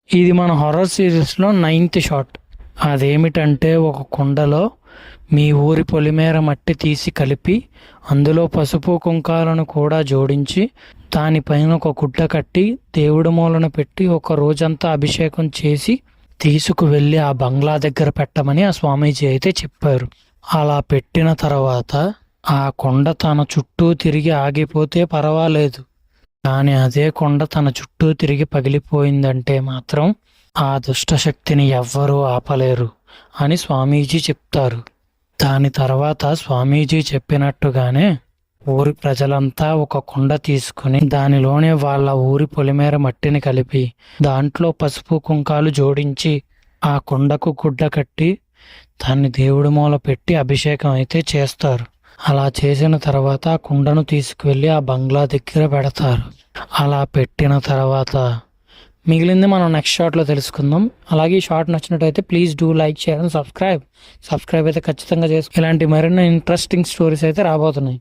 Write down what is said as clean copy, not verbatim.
ఇది మన హారర్ సిరీస్లో 9th షాట్. అదేమిటంటే ఒక కుండలో మీ ఊరి పొలిమేర మట్టి తీసి కలిపి అందులో పసుపు కుంకాలను కూడా జోడించి దానిపైన ఒక గుడ్డ కట్టి దేవుడి మూలన పెట్టి ఒక రోజంతా అభిషేకం చేసి తీసుకువెళ్ళి ఆ బంగ్లా దగ్గర పెట్టమని ఆ స్వామీజీ అయితే చెప్పారు. అలా పెట్టిన తర్వాత ఆ కొండ తన చుట్టూ తిరిగి ఆగిపోతే పర్వాలేదు, కానీ అదే కొండ తన చుట్టూ తిరిగి పగిలిపోయిందంటే మాత్రం ఆ దుష్టశక్తిని ఎవ్వరూ ఆపలేరు అని స్వామీజీ చెప్తారు. దాని తర్వాత స్వామీజీ చెప్పినట్టుగానే ఊరి ప్రజలంతా ఒక కుండ తీసుకుని దానిలోనే వాళ్ళ ఊరి పొలిమేర మట్టిని కలిపి దాంట్లో పసుపు కుంకాలు జోడించి ఆ కుండకు గుడ్డ కట్టి దాన్ని దేవుడి మూల పెట్టి అభిషేకం అయితే చేస్తారు. అలా చేసిన తర్వాత ఆ కుండను తీసుకువెళ్ళి ఆ బంగ్లా దగ్గర పెడతారు. అలా పెట్టిన తర్వాత మిగిలింది మనం నెక్స్ట్ షాట్లో తెలుసుకుందాం. అలాగే ఈ షార్ట్ నచ్చినట్టయితే please do like, share and subscribe అయితే ఖచ్చితంగా చేసుకో. ఇలాంటి మరిన్ని ఇంట్రెస్టింగ్ స్టోరీస్ అయితే రాబోతున్నాయి.